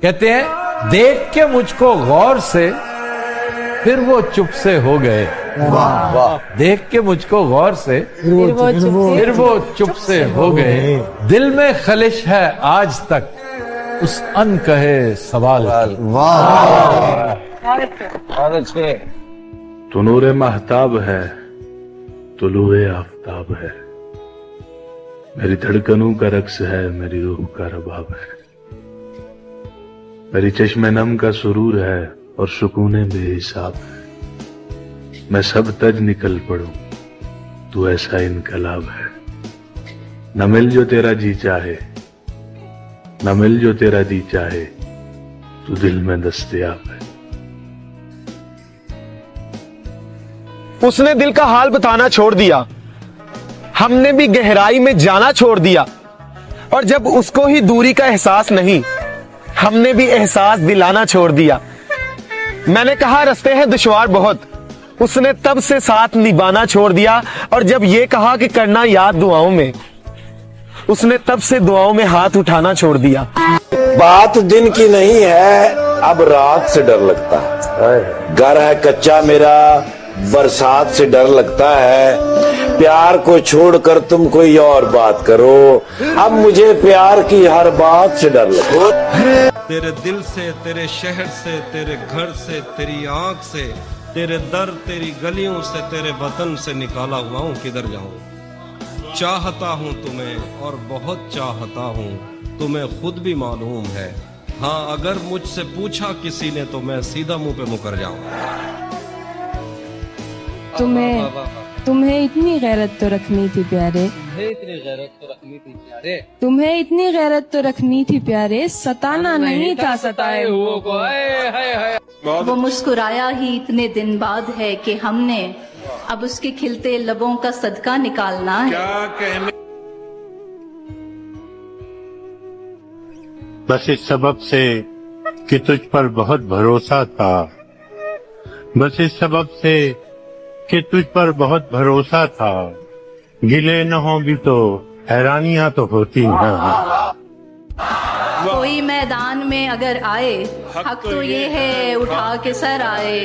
कहते हैं देख के मुझको गौर से फिर वो चुप से हो गए। वाह वाह। देख के मुझको गौर से फिर वो चुप से हो गए। दिल में खलिश है आज तक उस अनकहे सवाल की। वाह। तो नूरे महताब है, तुलूए आफताब है, मेरी धड़कनों का रक्स है, मेरी रूह का रबाब है, मेरी चश्मे नम का सुरूर है और सुकूने बेहिसाब है। मैं सब तज निकल पड़ूं, तू ऐसा इनकलाब है। न मिल जो तेरा जी चाहे, न मिल जो तेरा जी चाहे, तू दिल में दस्तयाब है। उसने दिल का हाल बताना छोड़ दिया, हमने भी गहराई में जाना छोड़ दिया, और जब उसको ही दूरी का एहसास नहीं, हमने भी एहसास दिलाना छोड़ दिया। मैंने कहा रास्ते हैं दुश्वार बहुत, उसने तब से साथ निभाना छोड़ दिया, और जब ये कहा कि करना याद दुआओं में, उसने तब से दुआओं में हाथ उठाना छोड़ दिया। बात दिन की नहीं है, अब रात से डर लगता है। घर है कच्चा मेरा, बरसात से डर लगता है। प्यार को छोड़कर तुम कोई और बात करो, अब मुझे प्यार की हर बात से डर लगता है। तेरे दिल से, तेरे शहर से, तेरे घर से, तेरी आंख से, तेरे दर, तेरी गलियों से, तेरे वतन से निकाला हुआ हूँ, किधर जाऊं। चाहता हूँ तुम्हें और बहुत चाहता हूँ, तुम्हें खुद भी मालूम है। हाँ, अगर मुझसे पूछा किसी ने तो मैं सीधा मुंह पे मुकर जाऊं। तुम्हें इतनी गैरत तो रखनी थी प्यारे, तुम्हें इतनी गैरत तो रखनी थी प्यारे, सताना नहीं था सताए हुओं को। वो मुस्कुराया ही इतने दिन बाद है कि हमने अब उसके खिलते लबों का सदका निकालना है। बस इस सबब से कि तुझ पर बहुत भरोसा था, बस इस सबब से कि तुझ पर बहुत भरोसा था, गिले न हो भी तो हैरानियां तो होती ना। कोई मैदान में अगर आए, हक तो ये है उठा के सर आए,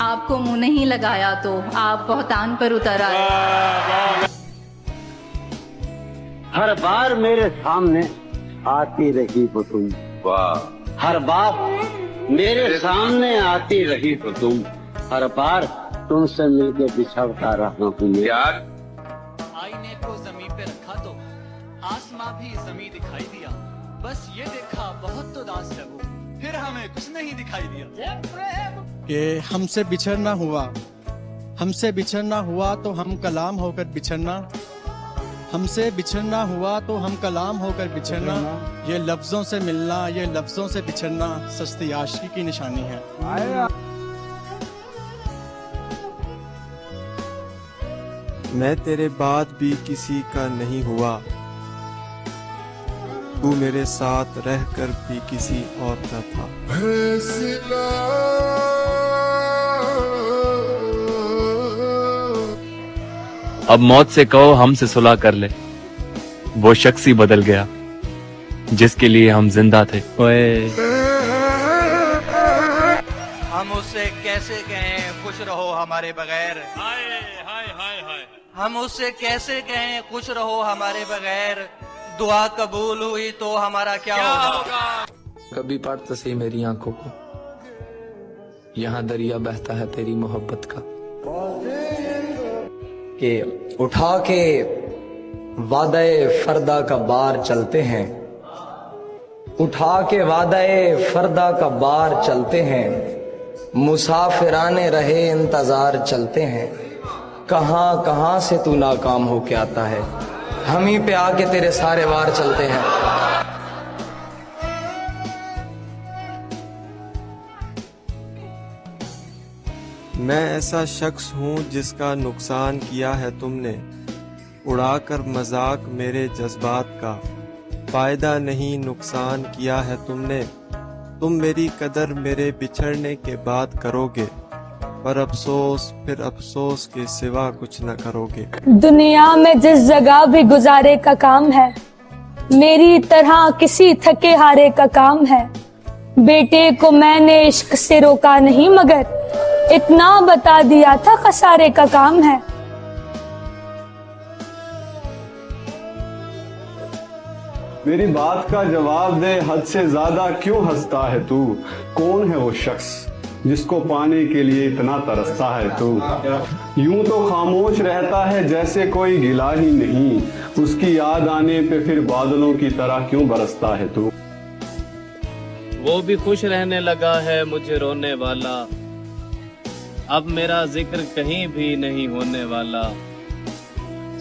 आपको मुंह नहीं लगाया तो आप बहुतान पर उतर आए। हर बार मेरे सामने आती रही हो तुम, हर बार मेरे सामने आती रही हो तुम, हर बार तुमसे मिलके बिछड़ता रहा हूँ यार। आईने को जमीन पे रखा तो आसमां भी जमीन दिखाई दिया, बस ये देखा बहुत तो दास है वो, फिर हमें कुछ नहीं दिखाई दिया। कि हमसे बिछड़ना हुआ, हमसे बिछड़ना हुआ तो हम कलाम होकर बिछड़ना, हमसे बिछड़ना हुआ तो हम कलाम होकर बिछड़ना, ये लफ्जों से मिलना, ये लफ्जों से बिछड़ना सस्ती आशिकी की निशानी है। मैं तेरे बाद भी किसी का नहीं हुआ, तू मेरे साथ रहकर भी किसी और का था। अब मौत से कहो हमसे सुलह कर ले, वो शख्स ही बदल गया जिसके लिए हम जिंदा थे। ओए हम उससे कैसे कहें खुश रहो हमारे बगैर, हाय हाय हाय हाय। हम उससे कैसे कहें खुश रहो हमारे बगैर, दुआ कबूल हुई तो हमारा क्या होगा। कभी पढ़ तो सही मेरी आंखों को, यहाँ दरिया बहता है तेरी मोहब्बत का। कि उठा के वादे फरदा का बार चलते हैं, उठा के वादे फरदा का बार चलते हैं, मुसाफिराने रहे इंतजार चलते हैं। कहां कहां से तू नाकाम होके आता है, हम ही पे आके तेरे सारे वार चलते हैं। मैं ऐसा शख्स हूँ जिसका नुकसान किया है तुमने, उड़ाकर मजाक मेरे जज्बात का। फायदा नहीं नुकसान किया है तुमने, तुम मेरी कदर मेरे बिछड़ने के बाद करोगे, पर अफसोस फिर अफसोस के सिवा कुछ न करोगे। दुनिया में जिस जगह भी गुजारे का काम है, मेरी तरह किसी थके हारे का काम है। बेटे को मैंने इश्क से रोका नहीं, मगर इतना बता दिया था खसारे का काम है। मेरी बात का जवाब दे, हद से ज्यादा क्यों हंसता है तू? कौन है वो शख्स जिसको पाने के लिए इतना तरसता है तू? यूं तो खामोश रहता है जैसे कोई गिला ही नहीं, उसकी याद आने पे फिर बादलों की तरह क्यों बरसता है तू? वो भी खुश रहने लगा है मुझे रोने वाला, अब मेरा जिक्र कहीं भी नहीं होने वाला।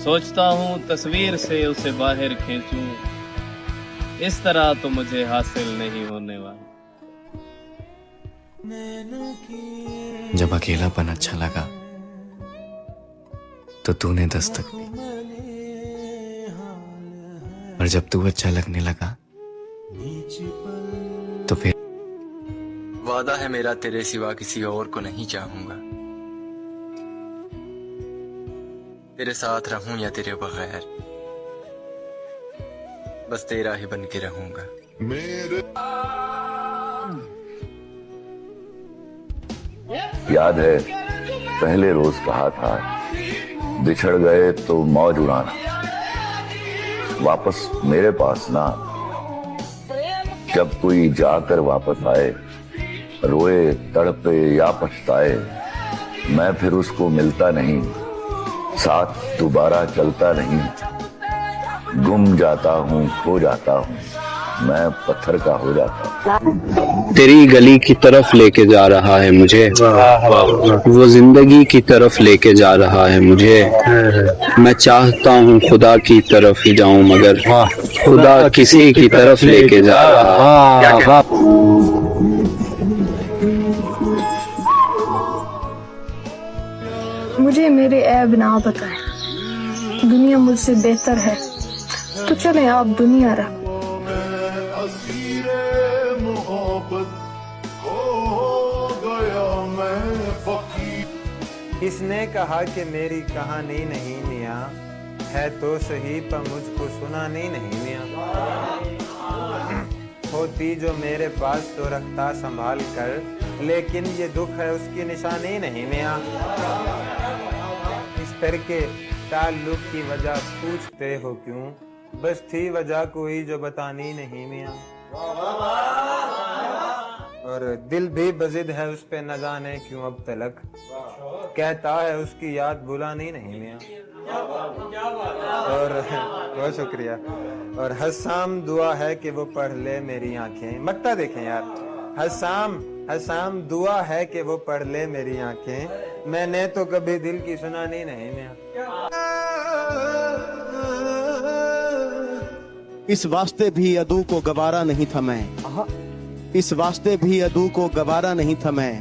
सोचता हूँ तस्वीर से उसे बाहर खींचूं, इस तरह तो मुझे हासिल नहीं होने वाला। जब अकेलापन अच्छा लगा तो तूने दस्तक दी, और जब तू अच्छा लगने लगा तो फिर वादा है मेरा तेरे सिवा किसी और को नहीं चाहूंगा, तेरे साथ रहूं या तेरे बगैर, बस तेरा ही बन के रहूंगा। याद है पहले रोज कहा था, बिछड़ गए तो मौज उड़ाना, वापस मेरे पास ना। जब कोई जाकर वापस आए, रोए तड़पे या पछताए, मैं फिर उसको मिलता नहीं, साथ दोबारा चलता नहीं। गुम जाता हूँ, खो जाता हूँ, मैं पत्थर का हो जाता हूँ। तेरी गली की तरफ लेके जा रहा है मुझे, वो जिंदगी की तरफ लेके जा रहा है मुझे। मैं चाहता हूँ खुदा की तरफ ही जाऊं, मगर खुदा किसी की तरफ लेके जा रहा है। मुझे मेरे ऐब ना बताए, दुनिया मुझसे बेहतर है, तो चले आप दुनिया रख। किसने कहा कि मेरी कहानी नहीं मियाँ, है तो सही पर मुझको सुनानी नहीं मियाँ। होती जो मेरे पास तो रखता संभाल कर, लेकिन ये दुख है उसकी निशानी नहीं मियाँ। इस तरह के ताल्लुक की वजह पूछते हो क्यों, बस थी वजह कोई जो बतानी नहीं मियाँ। और दिल भी बजिद है उस पे न जाने क्यों अब तलक, कहता है उसकी याद बुलानी नहीं मियाँ। और बहुत शुक्रिया। और हसाम दुआ है कि वो पढ़ ले मेरी आंखें, मक्ता देखें यार। हसाम दुआ है कि वो पढ़ ले मेरी आंखें, मैंने तो कभी दिल की सुनानी नहीं मियाँ। इस वास्ते भी अदू को गवारा नहीं था मैं, इस वास्ते भी अदू को गवारा नहीं था मैं,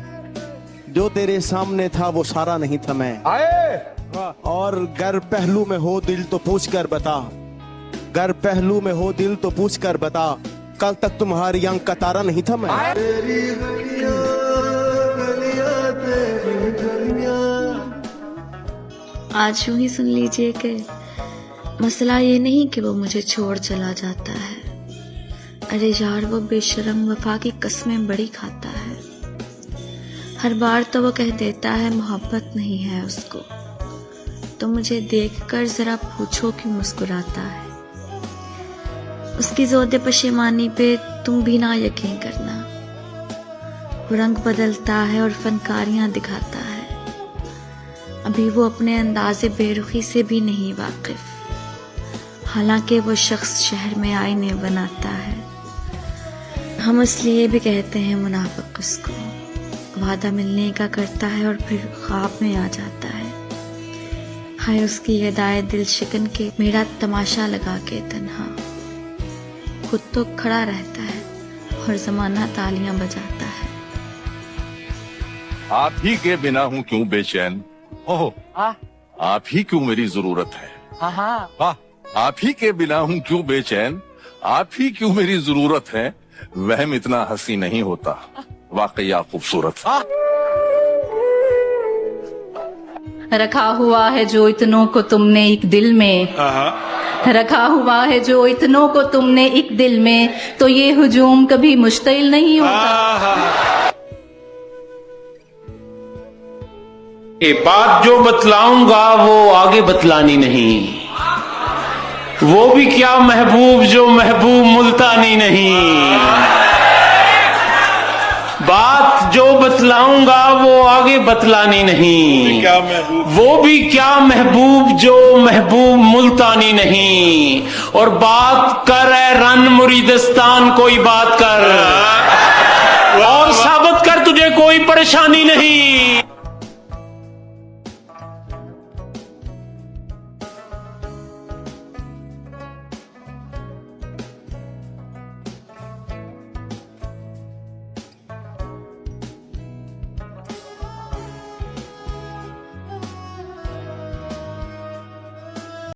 जो तेरे सामने था वो सारा नहीं था मैं। और गर पहलू में हो दिल तो पूछ कर बता, गर पहलू में हो दिल तो पूछ कर बता, कल तक तुम्हारी आंख का तारा नहीं था मैं। आज यूं ही सुन लीजिए कि मसला ये नहीं कि वो मुझे छोड़ चला जाता है, अरे यार वो बेशरम वफा की कस्में बड़ी खाता है। हर बार तो वो कह देता है मोहब्बत नहीं है उसको, तो मुझे देखकर जरा पूछो क्यों मुस्कुराता है। उसकी ज़ोदे पशेमानी पे तुम भी ना यकीन करना, वो रंग बदलता है और फनकारियां दिखाता है। अभी वो अपने अंदाज़े बेरुखी से भी नहीं वाकिफ, हालांकि वो शख्स शहर में आईने बनाता है। हम इसलिए भी कहते हैं मुनाफिक उसको, वादा मिलने का करता है और फिर ख्वाब में आ जाता है। हाय उसकी यदाए दिल शिकन के मेरा तमाशा लगा के तन्हा, खुद तो खड़ा रहता है और जमाना तालियां बजाता है। आप ही के बिना हूँ क्यों बेचैन, ओह आप ही क्यों मेरी जरूरत है। वाह आप ही के बिना हूँ क्यों बेचैन, आप ही क्यों मेरी जरूरत है। वहम इतना हंसी नहीं होता, वाकई आप खूबसूरत। रखा हुआ है जो इतनों को तुमने एक दिल में, रखा हुआ है जो इतनों को तुमने एक दिल में, तो ये हुजूम कभी मुश्तिल नहीं होता। ये बात जो बतलाऊंगा वो आगे बतलानी नहीं, वो भी क्या महबूब जो महबूब मुल्तानी नहीं। बात जो बतलाऊंगा वो आगे बतलानी नहीं, वो भी क्या महबूब जो महबूब मुल्तानी नहीं। और बात कर ए रन मुरीदस्तान कोई बात कर, और साबित कर तुझे कोई परेशानी नहीं।